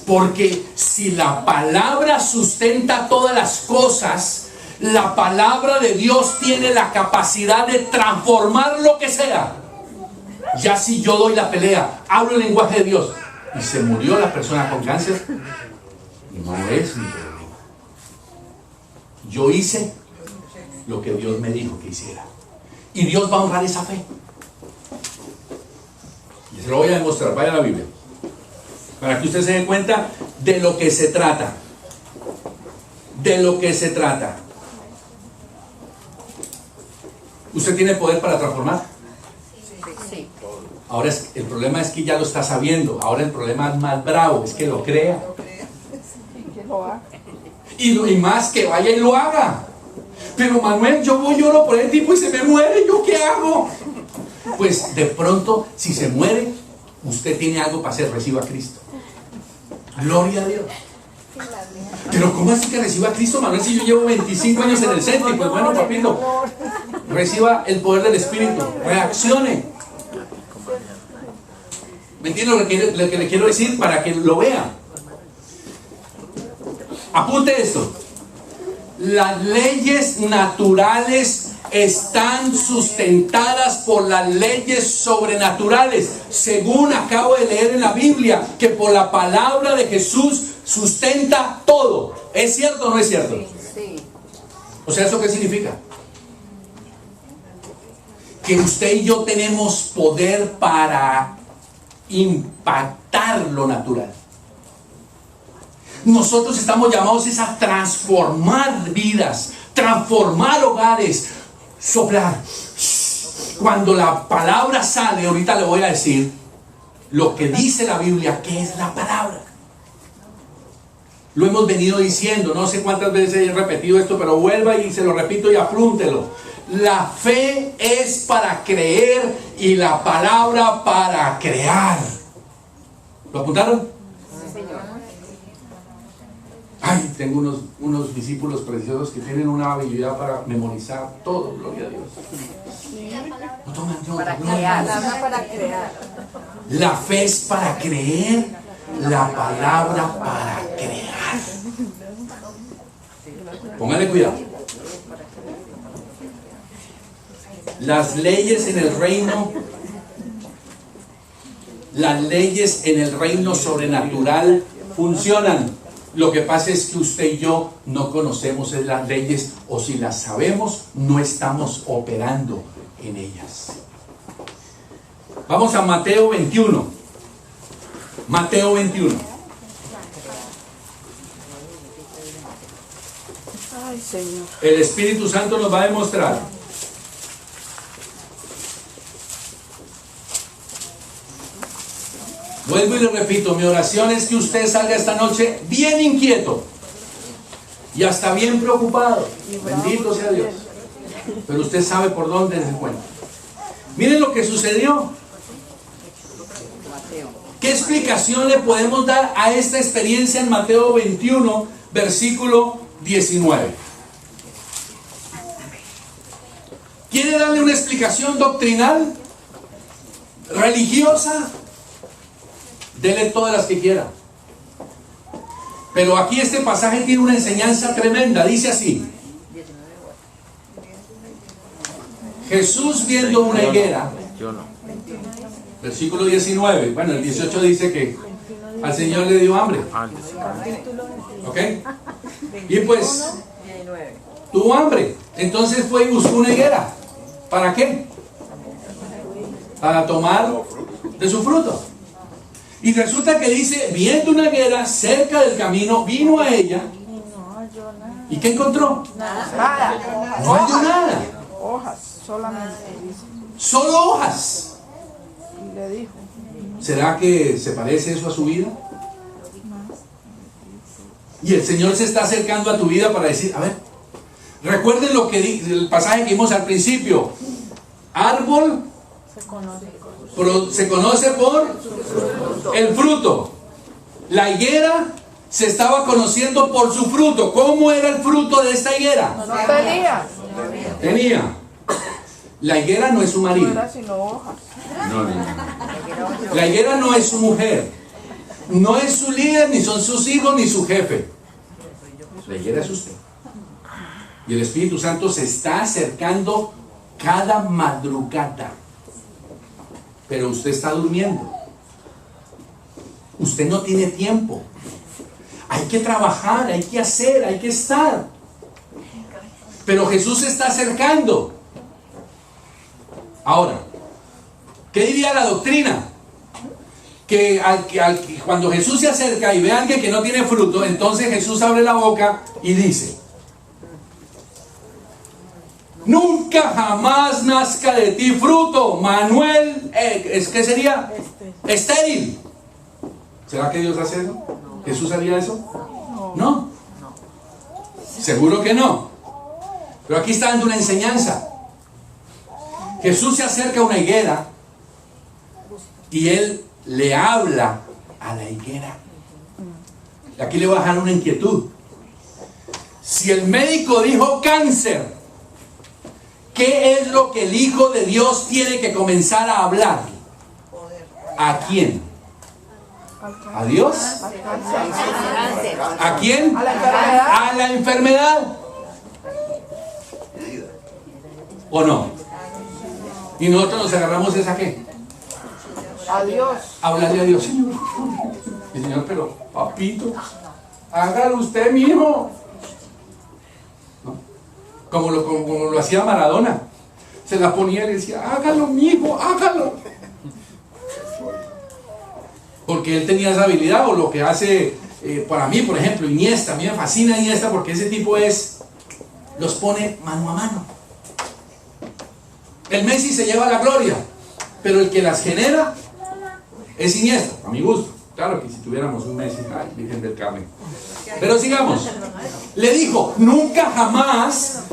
Porque si la palabra sustenta todas las cosas, la palabra de Dios tiene la capacidad de transformar lo que sea. Ya si yo doy la pelea, hablo el lenguaje de Dios y se murió la persona con cáncer, no es mi problema. Yo hice lo que Dios me dijo que hiciera. Y Dios va a honrar esa fe. Y se lo voy a demostrar. Vaya a la Biblia, para que usted se dé cuenta de lo que se trata. De lo que se trata. ¿Usted tiene poder para transformar? Sí. Ahora el problema es que ya lo está sabiendo. Ahora el problema más bravo es que lo crea. Y más que vaya y lo haga. Pero Manuel, yo lloro por el tipo y se me muere. ¿Yo qué hago? Pues de pronto, si se muere, usted tiene algo para hacer. Reciba a Cristo. Gloria a Dios. Pero ¿cómo así que reciba a Cristo, Manuel, si yo llevo 25 años en el centro? Y pues bueno, papito, reciba el poder del Espíritu. Reaccione. ¿Me entiende lo que le quiero decir? Para que lo vea. Apunte esto. Las leyes naturales están sustentadas por las leyes sobrenaturales, según acabo de leer en la Biblia, que por la palabra de Jesús sustenta todo. ¿Es cierto o no es cierto? Sí. O sea, ¿eso qué significa? Que usted y yo tenemos poder para impactar lo natural. Nosotros estamos llamados a transformar vidas, transformar hogares, soplar. Cuando la palabra sale, ahorita le voy a decir lo que dice la Biblia, que es la palabra. Lo hemos venido diciendo, no sé cuántas veces he repetido esto, pero vuelva y se lo repito y apúntelo. La fe es para creer y la palabra para crear. ¿Lo apuntaron? Sí, señor. Ay, tengo unos discípulos preciosos que tienen una habilidad para memorizar todo, gloria a Dios. No toman nota, Para gloria a crear. Dios. Palabra para crear. La fe es para creer, la palabra para crear. Póngale cuidado. Las leyes en el reino, las leyes en el reino sobrenatural funcionan. Lo que pasa es que usted y yo no conocemos las leyes, o si las sabemos, no estamos operando en ellas. Vamos a Mateo 21. Mateo 21. Ay, Señor. El Espíritu Santo nos va a demostrar. Vuelvo y le repito, mi oración es que usted salga esta noche bien inquieto. Y hasta bien preocupado. Bendito sea Dios. Pero usted sabe por dónde se encuentra. Miren lo que sucedió. ¿Qué explicación le podemos dar a esta experiencia en Mateo 21, versículo 19? ¿Quiere darle una explicación doctrinal, religiosa? Dele todas las que quiera. Pero aquí este pasaje tiene una enseñanza tremenda. Dice así: Jesús viendo una higuera, versículo 19, bueno, el 18 dice que al Señor le dio hambre. ¿Ok? Y pues tuvo hambre. Entonces fue y buscó una higuera. ¿Para qué? Para tomar de su fruto. Y resulta que dice, viendo una higuera cerca del camino, vino a ella. ¿Y qué encontró? Nada. No halló nada. Hojas, solamente. Solo hojas. Y le dijo. ¿Será que se parece eso a su vida? Y el Señor se está acercando a tu vida para decir, a ver, recuerden lo que el pasaje que vimos al principio. Árbol se conoce por el fruto. La higuera se estaba conociendo por su fruto. ¿Cómo era el fruto de esta higuera? No tenía. Tenía. La higuera no es su marido. No era sino hojas. No. La higuera no es su mujer. No es su líder, ni son sus hijos, ni su jefe. La higuera es usted. Y el Espíritu Santo se está acercando cada madrugada. Pero usted está durmiendo. Usted no tiene tiempo. Hay que trabajar, hay que hacer, hay que estar. Pero Jesús se está acercando. Ahora, ¿qué diría la doctrina? Que cuando Jesús se acerca y ve a alguien que no tiene fruto, entonces Jesús abre la boca y dice: nunca jamás nazca de ti fruto, Manuel, ¿qué sería? Estéril. ¿Será que Dios hace eso? ¿Jesús haría eso? No. Seguro que no. Pero aquí está dando una enseñanza. Jesús se acerca a una higuera y Él le habla a la higuera. Aquí le voy a dejar una inquietud. Si el médico dijo cáncer, ¿qué es lo que el Hijo de Dios tiene que comenzar a hablar? ¿A quién? ¿A Dios? ¿A quién? A la enfermedad. ¿A la enfermedad? ¿O no? Y nosotros nos agarramos esa qué? A Dios. Hablarle a Dios, Señor. Y Señor, pero papito, hágalo usted mismo. ¿No? Como lo hacía Maradona. Se la ponía y le decía, hágalo mijo, hágalo. Porque él tenía esa habilidad. O lo que hace para mí, por ejemplo, Iniesta. A mí me fascina Iniesta porque ese tipo los pone mano a mano. El Messi se lleva la gloria, pero el que las genera es Iniesta, a mi gusto. Claro que si tuviéramos un Messi, ay, Virgen del Carmen. Pero sigamos. Le dijo, nunca jamás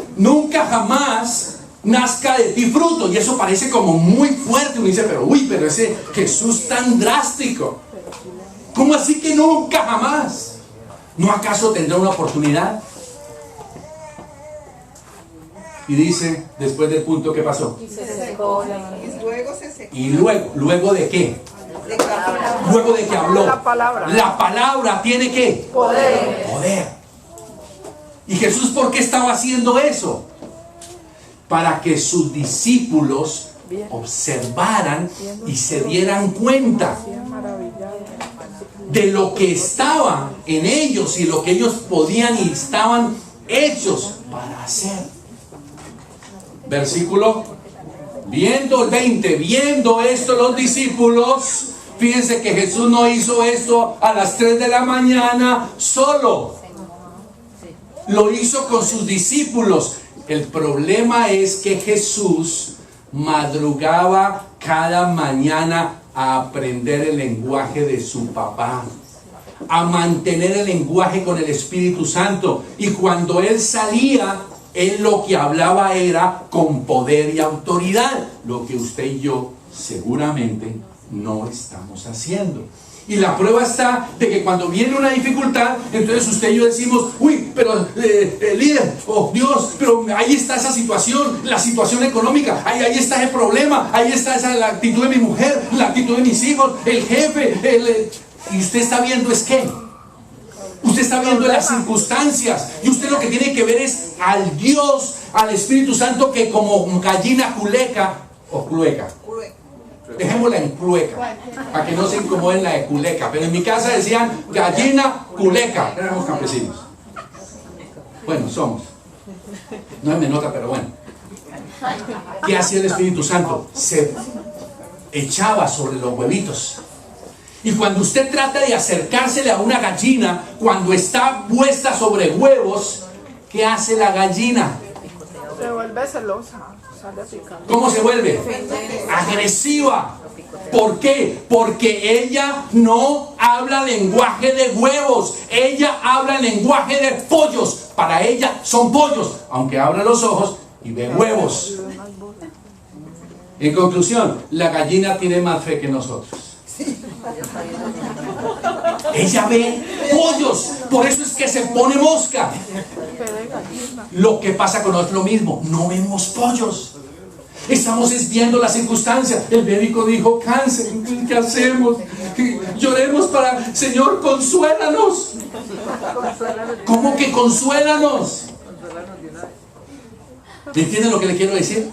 nazca de ti fruto. Y eso parece como muy fuerte. Uno dice, pero ese Jesús tan drástico. ¿Cómo así que nunca jamás? ¿No acaso tendrá una oportunidad? Y dice, después del punto, ¿qué pasó? Y luego de qué? Luego de que habló. La palabra tiene ¿qué? Poder. ¿Y Jesús por qué estaba haciendo eso? Para que sus discípulos observaran y se dieran cuenta de lo que estaba en ellos y lo que ellos podían y estaban hechos para hacer. Versículo, viendo el 20, viendo esto los discípulos, fíjense que Jesús no hizo esto a las 3 de la mañana solo, lo hizo con sus discípulos. El problema es que Jesús madrugaba cada mañana a aprender el lenguaje de su papá. a mantener el lenguaje con el Espíritu Santo. Y cuando él salía, él lo que hablaba era con poder y autoridad, lo que usted y yo seguramente no estamos haciendo. Y la prueba está de que cuando viene una dificultad, entonces usted y yo decimos, uy, pero líder, oh Dios, pero ahí está esa situación, la situación económica, ahí está el problema, ahí está la actitud de mi mujer, la actitud de mis hijos, el jefe, y usted está viendo es qué. Usted está viendo las circunstancias y usted lo que tiene que ver es al Dios, al Espíritu Santo, que como gallina culeca o clueca. Dejémosla en clueca, para que no se incomoden la de culeca. Pero en mi casa decían gallina culeca. Éramos campesinos. Bueno, somos. No me nota, pero bueno. ¿Qué hacía el Espíritu Santo? Se echaba sobre los huevitos. Y cuando usted trata de acercársele a una gallina, cuando está puesta sobre huevos, ¿qué hace la gallina? Se vuelve celosa. Sale a picar. ¿Cómo se vuelve? Agresiva. ¿Por qué? Porque ella no habla lenguaje de huevos, ella habla lenguaje de pollos. Para ella son pollos, aunque abra los ojos y ve huevos. En conclusión, la gallina tiene más fe que nosotros. Ella ve pollos, por eso es que se pone mosca. Lo que pasa con nosotros es lo mismo, no vemos pollos. Estamos viendo las circunstancias. El médico dijo cáncer, ¿qué hacemos? Lloremos para, Señor, consuélanos. ¿Cómo que consuélanos? ¿Me entienden lo que le quiero decir?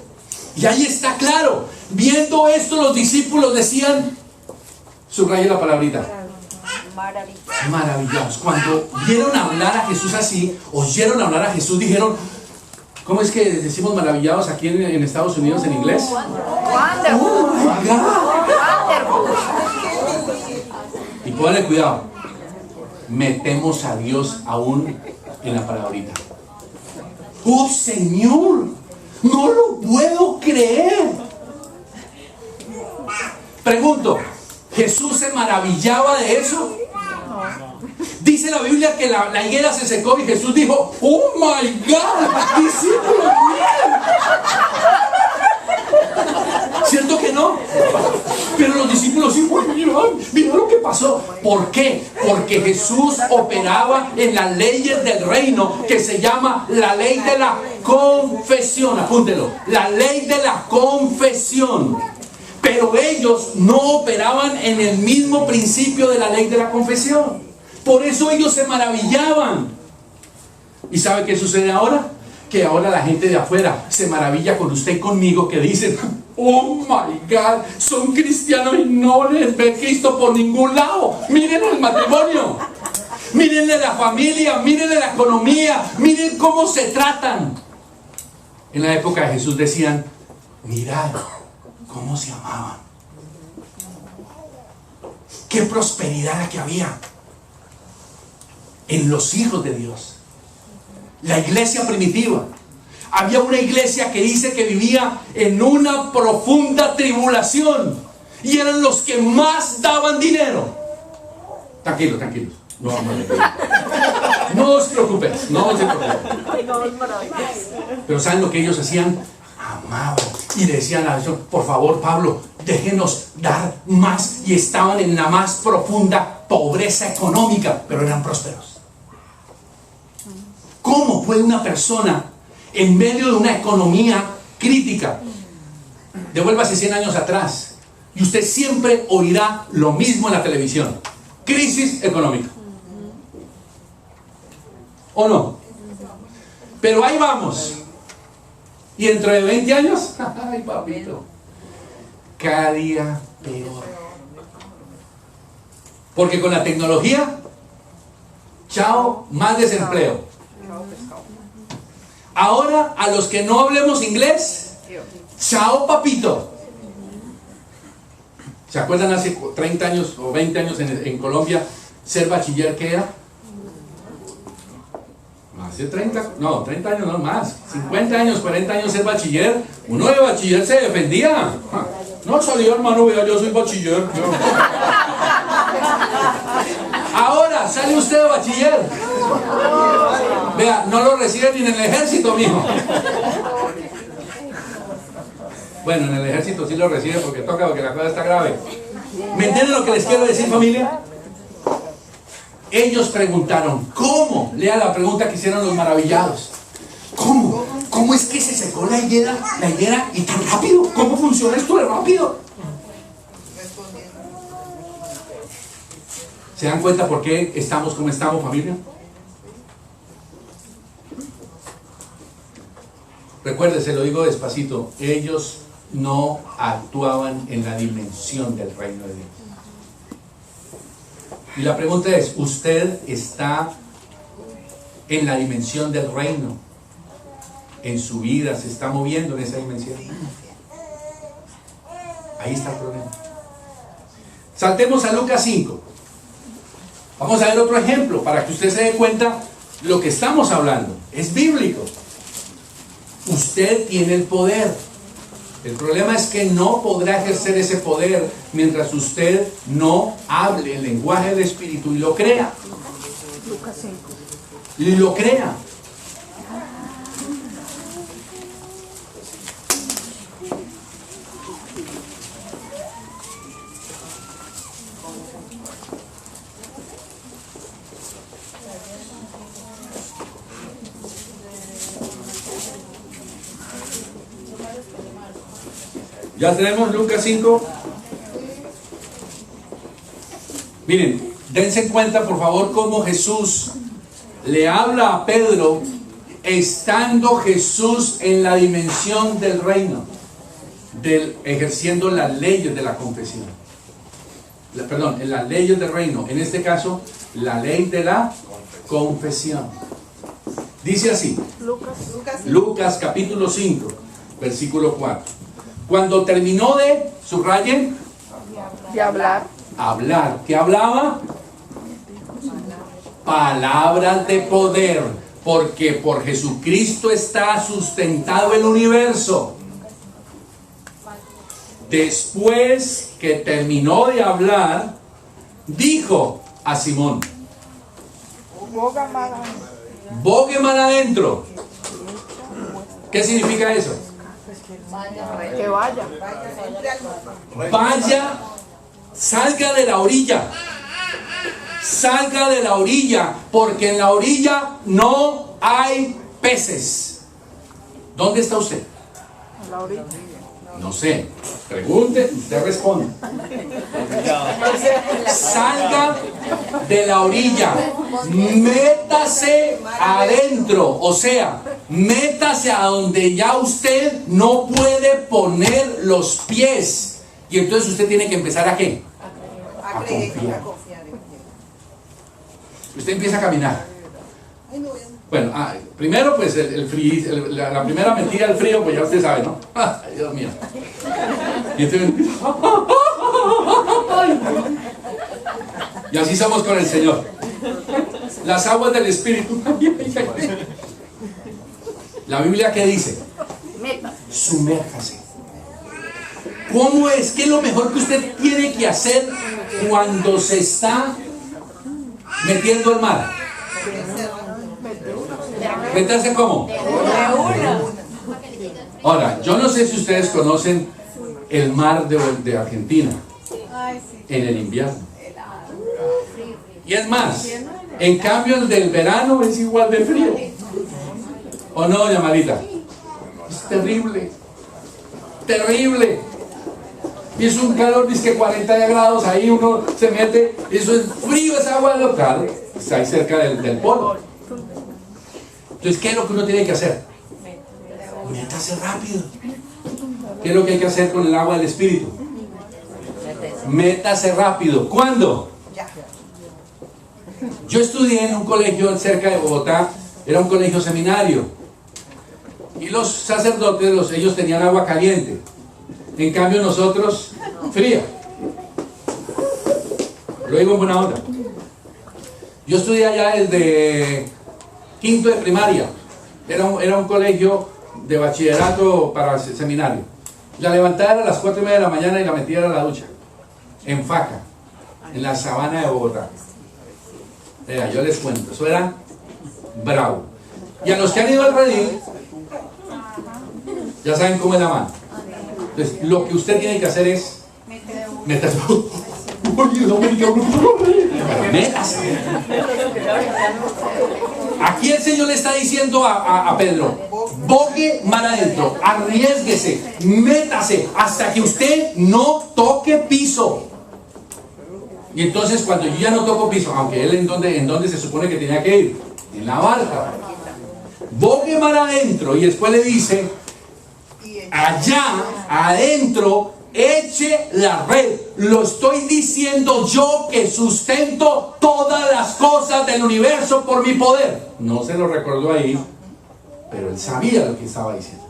Y ahí está claro. Viendo esto, los discípulos decían, subraye la palabrita, maravillados. Cuando vieron hablar a Jesús así, oyeron hablar a Jesús, dijeron, ¿cómo es que decimos maravillados aquí en Estados Unidos en inglés? Oh my God. Y pónganle cuidado, metemos a Dios aún en la palabrita. Oh Señor, no lo puedo creer. Pregunto, ¿Jesús se maravillaba de eso? Dice la Biblia que la higuera se secó y Jesús dijo, oh my God, discípulos, ¿cierto que no? Pero los discípulos sí, mira lo que pasó. ¿Por qué? Porque Jesús operaba en las leyes del reino, que se llama la ley de la confesión. Apúntelo, la ley de la confesión. Pero ellos no operaban en el mismo principio de la ley de la confesión. Por eso ellos se maravillaban. ¿Y sabe qué sucede ahora? Que ahora la gente de afuera se maravilla con usted y conmigo, que dicen, oh my God, son cristianos y no les ve Cristo por ningún lado. Miren el matrimonio, mírenle la familia, mírenle la economía, miren cómo se tratan. En la época de Jesús decían, mirad cómo se amaban. Qué prosperidad la que había en los hijos de Dios. La iglesia primitiva. Había una iglesia que dice que vivía en una profunda tribulación y eran los que más daban dinero. Tranquilos, tranquilos. No os preocupéis, no os preocupéis. Pero ¿saben lo que ellos hacían? Amaban y decían a Dios, por favor, Pablo, déjenos dar más, y estaban en la más profunda pobreza económica, pero eran prósperos. ¿Cómo puede una persona en medio de una economía crítica? Devuélvase 100 años atrás y usted siempre oirá lo mismo en la televisión: crisis económica. ¿O no? Pero ahí vamos. Y dentro de 20 años, ay papito, cada día peor. Porque con la tecnología, chao, más desempleo. Ahora, a los que no hablemos inglés, chao papito. ¿Se acuerdan hace 30 años o 20 años en Colombia, ser bachiller qué era? Hace 30 años no más, 50 años, 40 años ser bachiller. Uno de bachiller se defendía. No salía, hermano, vea, yo soy bachiller. Ahora, sale usted de bachiller. Vea, no lo reciben ni en el ejército, mijo. Bueno, en el ejército sí lo reciben porque toca, porque la cosa está grave. ¿Me entienden lo que les quiero decir, familia? Ellos preguntaron, ¿cómo? Lea la pregunta que hicieron los maravillados. ¿Cómo? ¿Cómo es que se secó la higuera y tan rápido? ¿Cómo funciona esto de rápido? ¿Se dan cuenta por qué estamos como estamos, familia? Recuerde, se lo digo despacito, ellos no actuaban en la dimensión del reino de Dios. Y la pregunta es, ¿usted está en la dimensión del reino? ¿En su vida se está moviendo en esa dimensión? Ahí está el problema. Saltemos a Lucas 5. Vamos a ver otro ejemplo para que usted se dé cuenta lo que estamos hablando. Es bíblico. Usted tiene el poder. El problema es que no podrá ejercer ese poder mientras usted no hable el lenguaje del Espíritu y lo crea. Lucas 5. Y lo crea. Ya tenemos Lucas 5. Miren, dense cuenta por favor cómo Jesús le habla a Pedro estando Jesús en la dimensión del reino, ejerciendo las leyes de la confesión. Perdón, en las leyes del reino, en este caso, la ley de la confesión. Dice así, Lucas capítulo 5, versículo 4. Cuando terminó de, subrayen, De hablar. hablar, ¿qué hablaba? Palabras de poder, porque por Jesucristo está sustentado el universo. Después que terminó de hablar, dijo a Simón, bogue mar adentro. ¿Qué significa eso? Que vaya. Vaya, salga de la orilla. Salga de la orilla, porque en la orilla no hay peces. ¿Dónde está usted? A la orilla. No sé. Pregunte, usted responde. Salga de la orilla, métase adentro, o sea, métase a donde ya usted no puede poner los pies. Y entonces usted tiene que empezar ¿a qué? A confiar. Usted empieza a caminar. Bueno, primero pues el frío, la primera mentira del frío, pues ya usted sabe, ¿no? Ay, Dios mío. Y entonces y así somos con el Señor. Las aguas del Espíritu. La Biblia, ¿qué dice? Sumérjase. ¿Cómo es? ¿Qué es lo mejor que usted tiene que hacer cuando se está metiendo al mar? ¿Meterse cómo? Ahora, yo no sé si ustedes conocen el mar de Argentina en el invierno. Y es más, en cambio el del verano es igual de frío. ¿O no, doña Marita? Es terrible. Terrible. Y es un calor, dice que 40 grados, ahí uno se mete, eso es frío, es agua local, está ahí cerca del polo. Entonces, ¿qué es lo que uno tiene que hacer? Métase rápido. ¿Qué es lo que hay que hacer con el agua del Espíritu? Métase rápido. ¿Cuándo? Yo estudié en un colegio cerca de Bogotá, era un colegio seminario. Y los sacerdotes, ellos tenían agua caliente. En cambio nosotros, fría. Lo digo en buena onda. Yo estudié allá desde quinto de primaria. Era un colegio de bachillerato para seminario. La levantada era a las 4:30 de la mañana y la metida era a la ducha. En Faca, en la sabana de Bogotá. Yo les cuento, eso era bravo. Y a los que han ido al redil, ya saben cómo es la mano. Entonces, lo que usted tiene que hacer es métase. Métase. Aquí el Señor le está diciendo a Pedro: bogue mar adentro, arriésguese, métase hasta que usted no toque piso. Y entonces, cuando yo ya no toco piso, aunque él en donde se supone que tenía que ir, en la barca, bogue mar adentro, y después le dice: allá adentro eche la red. Lo estoy diciendo yo, que sustento todas las cosas del universo por mi poder. No se lo recordó ahí, pero él sabía lo que estaba diciendo.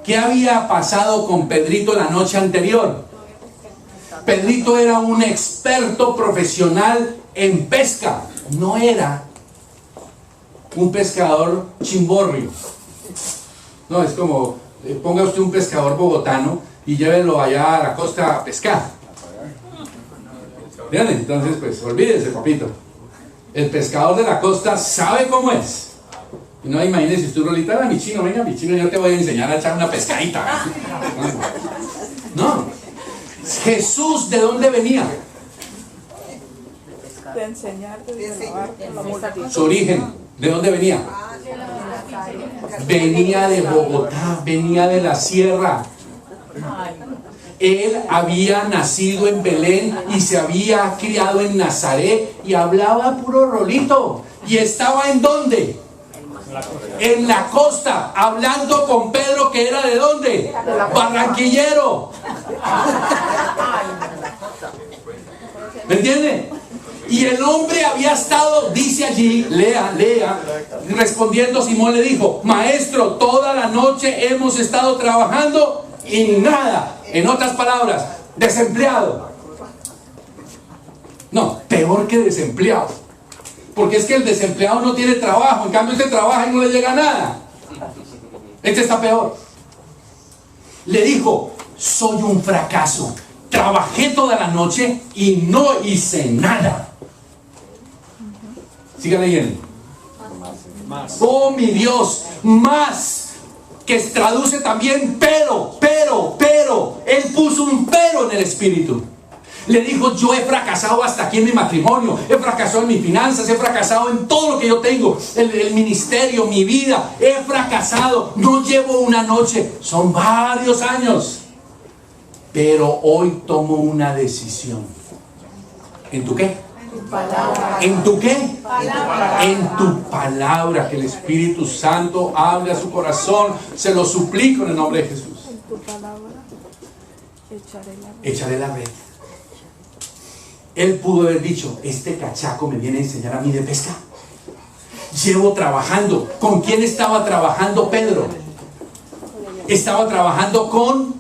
¿Qué había pasado con Pedrito la noche anterior? Pedrito era un experto profesional en pesca. No era un pescador chimborrio. No, es como, ponga usted un pescador bogotano y llévelo allá a la costa a pescar. ¿Bien? Entonces, pues, olvídese, papito. El pescador de la costa sabe cómo es. Y no, imagínese usted, Rolita, mi chino, venga, mi chino, yo te voy a enseñar a echar una pescadita. No. Jesús, ¿de dónde venía? De enseñar, de salvar la multitud. Su origen, ¿de dónde venía? Venía de Bogotá, venía de la sierra. Él había nacido en Belén y se había criado en Nazaret y hablaba puro rolito. ¿Y estaba en dónde? En la costa, hablando con Pedro, que era ¿de dónde? Barranquillero. ¿Me entiende? Y el hombre había estado, dice allí, lea, respondiendo Simón le dijo: maestro, toda la noche hemos estado trabajando y nada. En otras palabras, desempleado. No, peor que desempleado. Porque es que el desempleado no tiene trabajo, en cambio este trabaja y no le llega nada. Este está peor. Le dijo: soy un fracaso. Trabajé toda la noche y no hice nada. Siga leyendo. Oh, mi Dios, más, que traduce también pero. Él puso un pero en el espíritu. Le dijo: yo he fracasado hasta aquí en mi matrimonio, he fracasado en mis finanzas, he fracasado en todo lo que yo tengo, el ministerio, mi vida, he fracasado. No llevo una noche, son varios años. Pero hoy tomo una decisión. ¿En tu qué? ¿En tu qué? En tu palabra. Que el Espíritu Santo hable a su corazón. Se lo suplico en el nombre de Jesús. En tu palabra echaré la red. Él pudo haber dicho: este cachaco me viene a enseñar a mí de pesca. Llevo trabajando. ¿Con quién estaba trabajando Pedro? Estaba trabajando con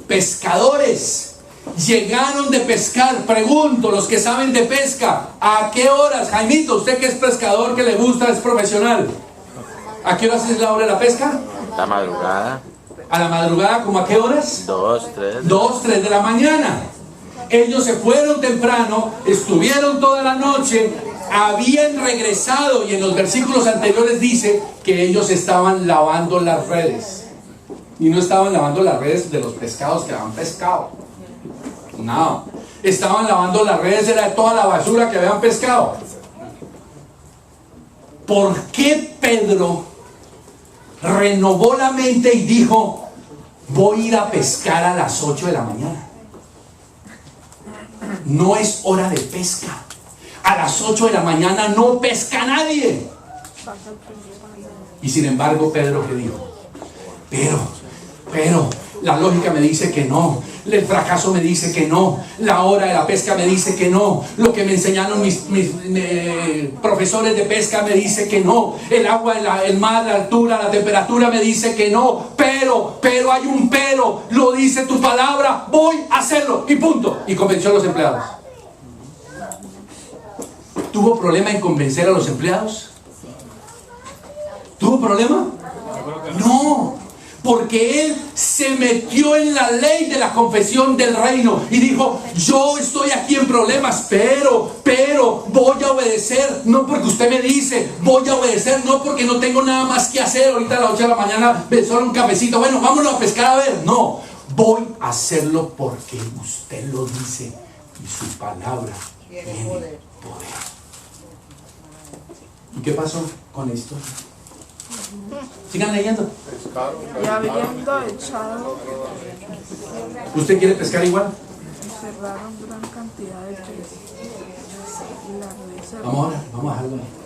pescadores. Llegaron de pescar. Pregunto, los que saben de pesca, ¿a qué horas? Jaimito, usted que es pescador, que le gusta, es profesional, ¿a qué horas es la hora de la pesca? La madrugada. ¿A la madrugada? ¿Cómo a qué horas? 2, 3. 2, 3 de la mañana. Ellos se fueron temprano, estuvieron toda la noche, habían regresado, y en los versículos anteriores dice que ellos estaban lavando las redes. Y no estaban lavando las redes de los pescados que habían pescado. No, estaban lavando las redes de toda la basura que habían pescado. ¿Por qué Pedro renovó la mente y dijo: voy a ir a pescar a las 8 de la mañana? No es hora de pesca. A las 8 de la mañana no pesca nadie. Y sin embargo, Pedro, ¿qué dijo? Pero la lógica me dice que no, el fracaso me dice que no, la hora de la pesca me dice que no, lo que me enseñaron mis profesores de pesca me dice que no, el agua, el mar, la altura, la temperatura me dice que no, pero hay un pero, lo dice tu palabra, voy a hacerlo y punto. Y convenció a los empleados. ¿Tuvo problema en convencer a los empleados? ¿Tuvo problema? No. Porque él se metió en la ley de la confesión del reino y dijo, yo estoy aquí en problemas, pero voy a obedecer, no porque usted me dice, voy a obedecer, no porque no tengo nada más que hacer ahorita a las 8 de la mañana, solo un cafecito, bueno, vámonos a pescar a ver, no, voy a hacerlo porque usted lo dice y su palabra tiene poder. ¿Y qué pasó con esto? Sigan leyendo. Y habiendo echado, ¿Usted quiere pescar igual? cerraron gran cantidad de peces. Y la red se Vamos a dejarlo ahí.